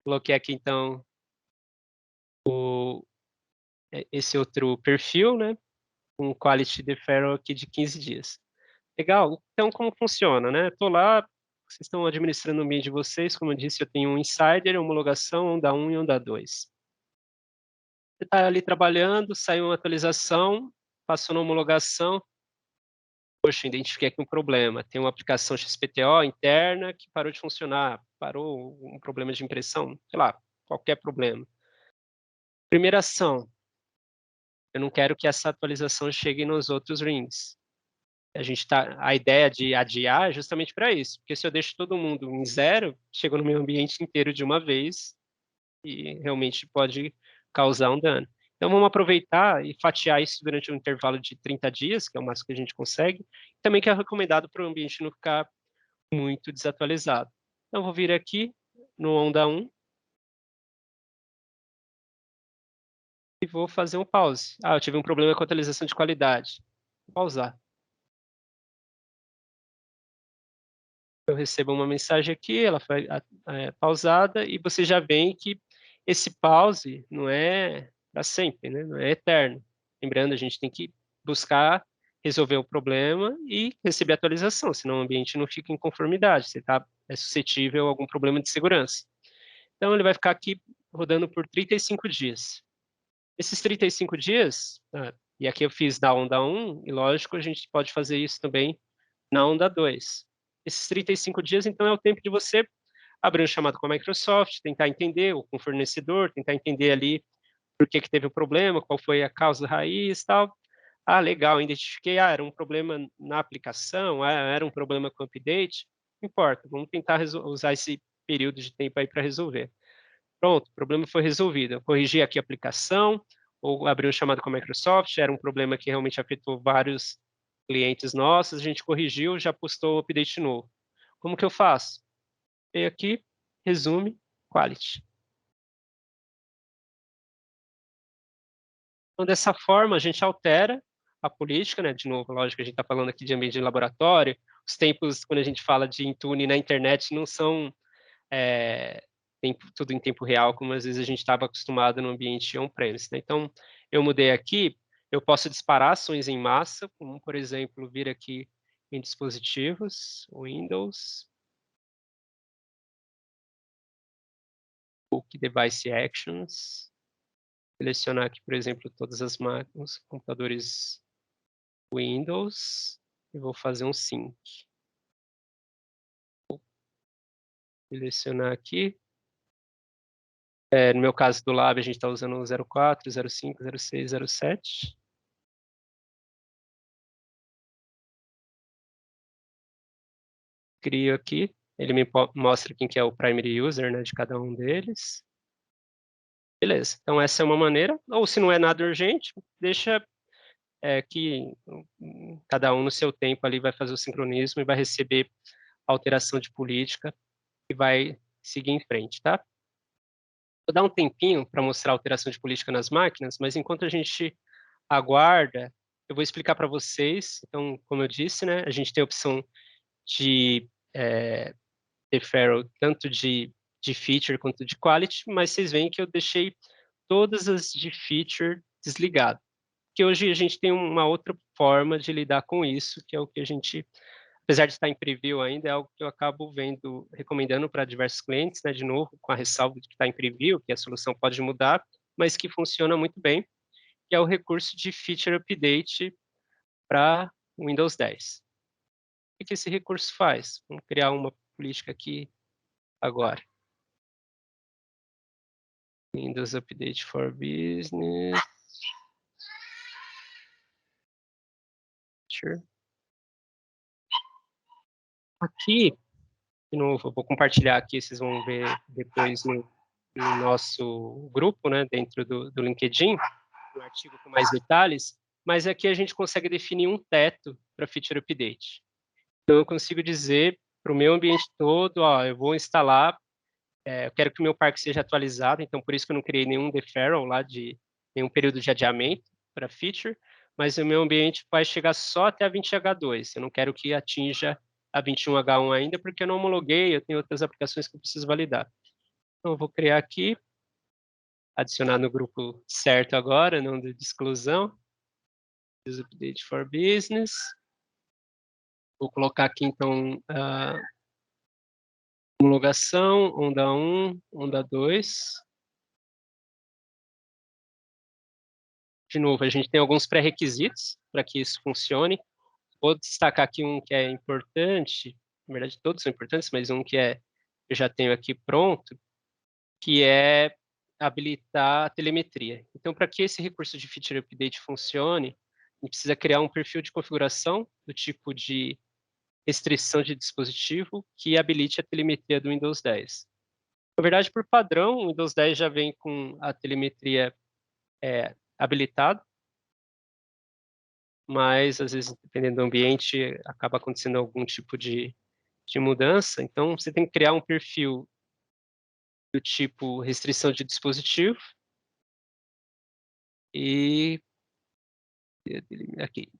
Coloquei aqui, então, esse outro perfil, né? Um Quality Deferral aqui de 15 dias. Legal. Então, como funciona, né? Estou lá, vocês estão administrando o ambiente de vocês. Como eu disse, eu tenho um Insider, homologação, onda 1 e onda 2. Você está ali trabalhando, saiu uma atualização, passou na homologação. Poxa, identifiquei aqui um problema. Tem uma aplicação XPTO interna que parou de funcionar, parou um problema de impressão, sei lá, qualquer problema. Primeira ação, eu não quero que essa atualização chegue nos outros rings. A ideia de adiar é justamente para isso, porque se eu deixo todo mundo em 0, chega no meu ambiente inteiro de uma vez e realmente pode causar um dano. Então, vamos aproveitar e fatiar isso durante um intervalo de 30 dias, que é o máximo que a gente consegue, também que é recomendado para o ambiente não ficar muito desatualizado. Então, vou vir aqui no onda 1 e vou fazer um pause. Ah, eu tive um problema com a atualização de qualidade. Vou pausar. Eu recebo uma mensagem aqui, ela foi pausada, e você já vê que esse pause não é para sempre, né? Não é eterno. Lembrando, a gente tem que buscar resolver o problema e receber atualização, senão o ambiente não fica em conformidade, você é suscetível a algum problema de segurança. Então, ele vai ficar aqui rodando por 35 dias. Esses 35 dias, e aqui eu fiz na onda 1, e lógico, a gente pode fazer isso também na onda 2. Esses 35 dias, então, é o tempo de você abrir um chamado com a Microsoft, tentar entender, ou com o fornecedor, tentar entender ali por que teve o problema, qual foi a causa raiz e tal. Ah, legal, identifiquei, era um problema na aplicação, era um problema com o update, não importa, vamos tentar usar esse período de tempo aí para resolver. Pronto, o problema foi resolvido. Eu corrigi aqui a aplicação, ou abri um chamado com a Microsoft, era um problema que realmente afetou vários clientes nossos, a gente corrigiu, já postou o update novo. Como que eu faço? Venho aqui, resume, quality. Então, dessa forma, a gente altera a política, né? De novo, lógico, a gente está falando aqui de ambiente de laboratório, os tempos, quando a gente fala de Intune na internet, não são tudo em tempo real, como às vezes a gente estava acostumado no ambiente on-premise, né? Então, eu mudei aqui, eu posso disparar ações em massa, como, por exemplo, vir aqui em dispositivos, Windows, Book Device Actions, selecionar aqui, por exemplo, todas as máquinas, computadores Windows, e vou fazer um sync. Vou selecionar aqui. No meu caso do Lab, a gente está usando o 04, 05, 06, 07. Crio aqui, ele me mostra quem que é o primary user, né, de cada um deles. Beleza, então essa é uma maneira, ou se não é nada urgente, deixa que cada um no seu tempo ali vai fazer o sincronismo e vai receber a alteração de política e vai seguir em frente, tá? Vou dar um tempinho para mostrar a alteração de política nas máquinas, mas enquanto a gente aguarda, eu vou explicar para vocês. Então, como eu disse, né, a gente tem a opção de deferral tanto de feature quanto de quality, mas vocês veem que eu deixei todas as de feature desligado. Que hoje a gente tem uma outra forma de lidar com isso, que é o que a gente, apesar de estar em preview ainda, é algo que eu acabo recomendando para diversos clientes, né, de novo, com a ressalva de que está em preview, que a solução pode mudar, mas que funciona muito bem, que é o recurso de Feature Update para Windows 10. O que esse recurso faz? Vamos criar uma política aqui agora. Windows Update for Business. Aqui, de novo, eu vou compartilhar aqui, vocês vão ver depois no nosso grupo, né, dentro do LinkedIn, um artigo com mais detalhes, mas aqui a gente consegue definir um teto para Feature Update. Então, eu consigo dizer para o meu ambiente todo, ó, eu vou instalar, eu quero que o meu parque seja atualizado, então por isso que eu não criei nenhum deferral lá, nenhum período de adiamento para feature, mas o meu ambiente vai chegar só até a 20H2, eu não quero que atinja a 21H1 ainda, porque eu não homologuei, eu tenho outras aplicações que eu preciso validar. Então, eu vou criar aqui, adicionar no grupo certo agora, não de exclusão, Update for Business. Vou colocar aqui, então, homologação, onda 1, onda 2. De novo, a gente tem alguns pré-requisitos para que isso funcione. Vou destacar aqui um que é importante, na verdade todos são importantes, mas um que eu já tenho aqui pronto, que é habilitar a telemetria. Então, para que esse recurso de Feature Update funcione, a gente precisa criar um perfil de configuração do tipo de restrição de dispositivo que habilite a telemetria do Windows 10. Na verdade, por padrão, o Windows 10 já vem com a telemetria habilitado, mas às vezes, dependendo do ambiente, acaba acontecendo algum tipo de mudança. Então, você tem que criar um perfil do tipo restrição de dispositivo e aqui,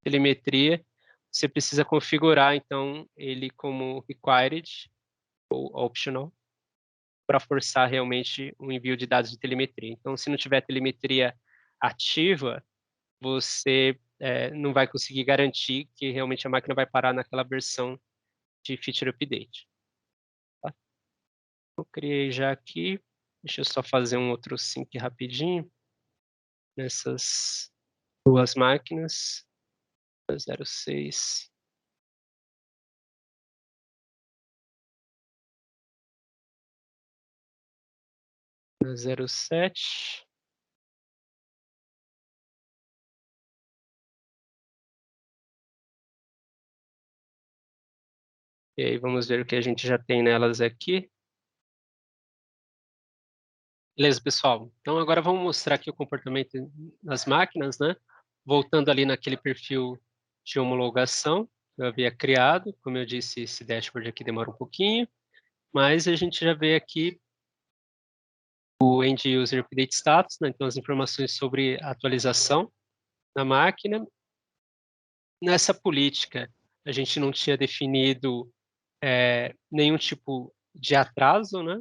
telemetria, você precisa configurar, então, ele como required ou optional para forçar realmente o envio de dados de telemetria. Então, se não tiver telemetria ativa, você não vai conseguir garantir que realmente a máquina vai parar naquela versão de feature update. Tá? Eu criei já aqui, deixa eu só fazer um outro sync rapidinho nessas duas máquinas, 06. Na 07. E aí vamos ver o que a gente já tem nelas aqui. Beleza, pessoal. Então agora vamos mostrar aqui o comportamento das máquinas, né? Voltando ali naquele perfil de homologação que eu havia criado. Como eu disse, esse dashboard aqui demora um pouquinho, mas a gente já vê aqui o End User Update Status, né? Então as informações sobre a atualização na máquina. Nessa política, a gente não tinha definido nenhum tipo de atraso, né?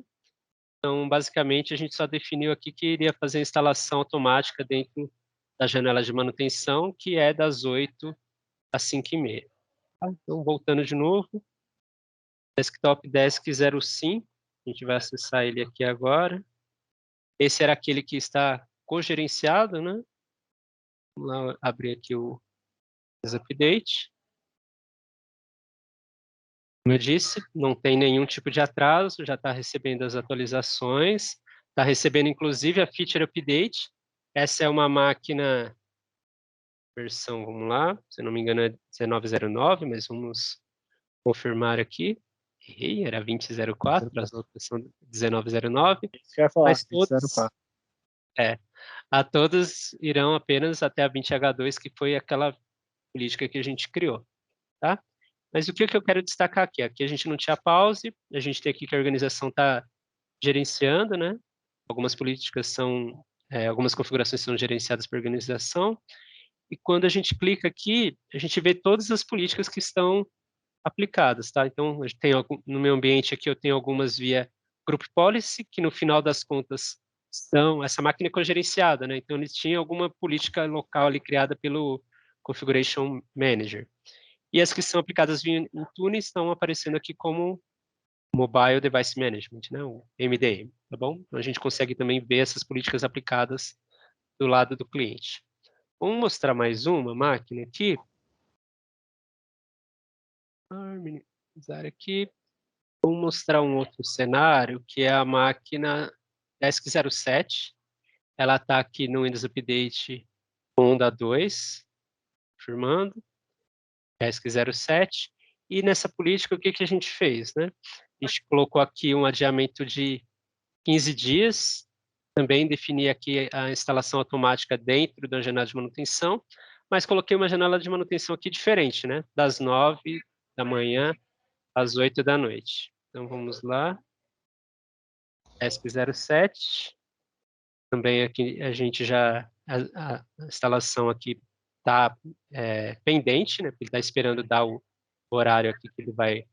Então, basicamente, a gente só definiu aqui que iria fazer a instalação automática dentro da janela de manutenção, que é das 8 às 5h30. Tá? Então, voltando de novo, Desktop Desk 05, a gente vai acessar ele aqui agora. Esse era aquele que está cogerenciado, né? Vamos lá abrir aqui o Update. Como eu disse, não tem nenhum tipo de atraso, já está recebendo as atualizações, está recebendo inclusive a Feature Update. Essa é uma máquina, versão, vamos lá, se não me engano é 1909, mas vamos confirmar aqui. Errei, era 2004, as outras são 1909, Isso que eu ia falar, mas todos, 04. a todos irão apenas até a 20H2, que foi aquela política que a gente criou, tá? Mas o que eu quero destacar aqui? Aqui a gente não tinha pause, a gente tem aqui que a organização está gerenciando, né? Algumas políticas são, algumas configurações são gerenciadas por organização, e quando a gente clica aqui, a gente vê todas as políticas que estão aplicadas, tá? Então, a gente tem no meu ambiente aqui, eu tenho algumas via Group Policy, que no final das contas são, essa máquina é cogerenciada, né? Então, eles tinham alguma política local ali criada pelo Configuration Manager. E as que são aplicadas via Intune estão aparecendo aqui como Mobile Device Management, né, o MDM, tá bom? Então a gente consegue também ver essas políticas aplicadas do lado do cliente. Vamos mostrar mais uma máquina aqui. Minimizar aqui. Vamos mostrar um outro cenário, que é a máquina Desk 07. Ela está aqui no Windows Update Onda 2, confirmando, Desk 07. E nessa política, o que a gente fez, né? A gente colocou aqui um adiamento de 15 dias, também defini aqui a instalação automática dentro da janela de manutenção, mas coloquei uma janela de manutenção aqui diferente, né? Das 9 da manhã às 8 da noite. Então vamos lá, ESP07, também aqui a gente já, a instalação aqui está pendente, né? Ele está esperando dar o horário aqui que ele vai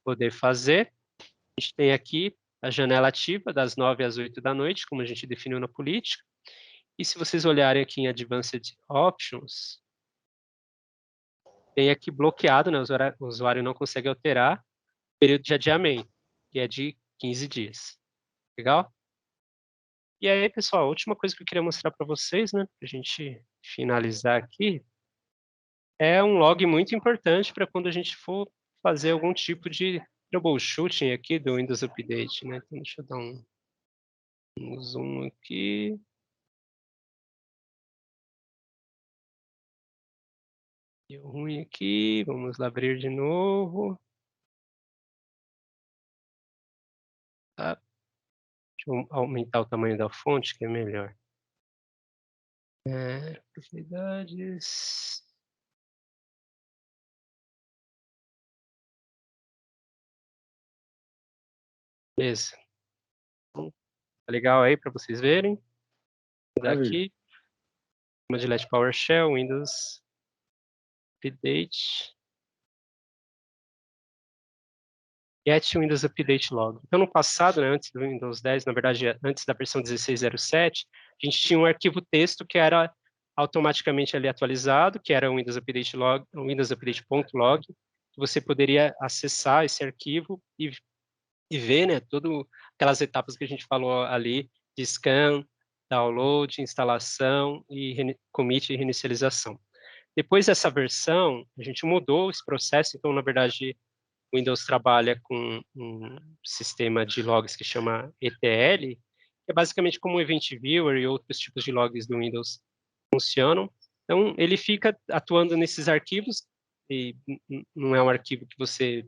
poder fazer. A gente tem aqui a janela ativa das 9 às 8 da noite, como a gente definiu na política. E se vocês olharem aqui em Advanced Options, tem aqui bloqueado, né? O usuário não consegue alterar o período de adiamento, que é de 15 dias. Legal? E aí, pessoal, a última coisa que eu queria mostrar para vocês, né, para a gente finalizar aqui, é um log muito importante para quando a gente for fazer algum tipo de troubleshooting aqui do Windows Update, né? Então, deixa eu dar um zoom aqui. Deu ruim aqui, vamos lá abrir de novo. Tá? Deixa eu aumentar o tamanho da fonte, que é melhor. Propriedades. Beleza. Tá legal aí para vocês verem. Aqui, de LED PowerShell, Windows Update. Get Windows Update Log. Então, no passado, né, antes do Windows 10, na verdade, antes da versão 16.07, a gente tinha um arquivo texto que era automaticamente ali atualizado, que era o Windows Update Log, o Windows Update.log, que você poderia acessar esse arquivo e ver, né, todas aquelas etapas que a gente falou ali, de scan, download, instalação e commit e reinicialização. Depois dessa versão, a gente mudou esse processo, então, na verdade, o Windows trabalha com um sistema de logs que chama ETL, que é basicamente como o Event Viewer e outros tipos de logs do Windows funcionam. Então, ele fica atuando nesses arquivos, e não é um arquivo que você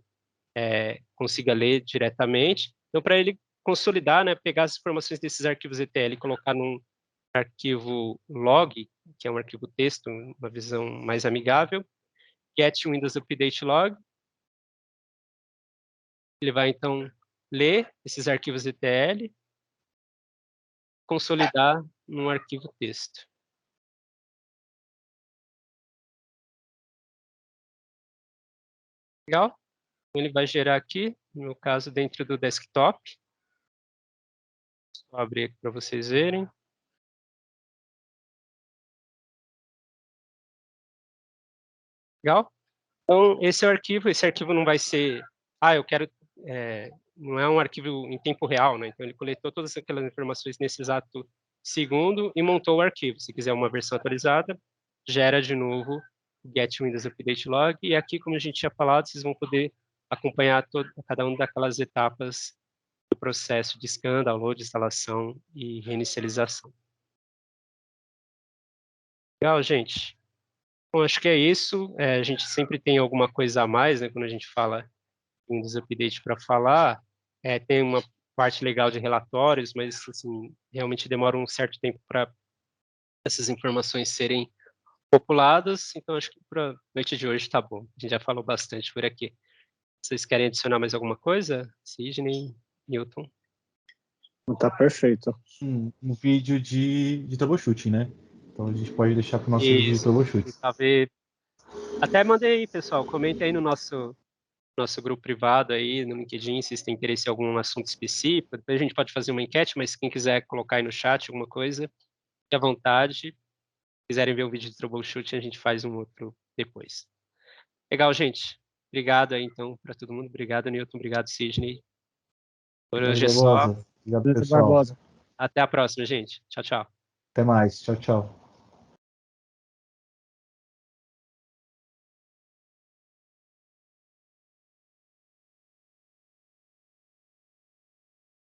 consiga ler diretamente. Então, para ele consolidar, né, pegar as informações desses arquivos ETL e colocar num arquivo log, que é um arquivo texto, uma visão mais amigável, get Windows Update Log. Ele vai, então, ler esses arquivos ETL, consolidar num arquivo texto. Legal? Ele vai gerar aqui, no meu caso, dentro do desktop. Vou abrir aqui para vocês verem. Legal? Então, esse é o arquivo. Esse arquivo não vai ser... eu quero... não é um arquivo em tempo real, né? Então, ele coletou todas aquelas informações nesse exato segundo e montou o arquivo. Se quiser uma versão atualizada, gera de novo Get Windows Update Log. E aqui, como a gente tinha falado, vocês vão poder acompanhar cada uma daquelas etapas do processo de scan, download, instalação e reinicialização. Legal, gente? Bom, acho que é isso. A gente sempre tem alguma coisa a mais, né, quando a gente fala Windows Update para falar. Tem uma parte legal de relatórios, mas assim, realmente demora um certo tempo para essas informações serem populadas. Então, acho que para a noite de hoje está bom. A gente já falou bastante por aqui. Vocês querem adicionar mais alguma coisa? Sidney, Newton? Tá perfeito. Um vídeo de troubleshooting, né? Então a gente pode deixar para o nosso vídeo de troubleshooting. Até mandei aí, pessoal. Comente aí no nosso grupo privado aí, no LinkedIn, se vocês têm interesse em algum assunto específico. Depois a gente pode fazer uma enquete, mas quem quiser colocar aí no chat alguma coisa, fique à vontade. Se quiserem ver um vídeo de troubleshooting, a gente faz um outro depois. Legal, gente. Obrigado aí, então, para todo mundo. Obrigado, Newton. Obrigado, Sidney. Por hoje é só. Obrigado, pessoal. Até a próxima, gente. Tchau, tchau. Até mais. Tchau, tchau.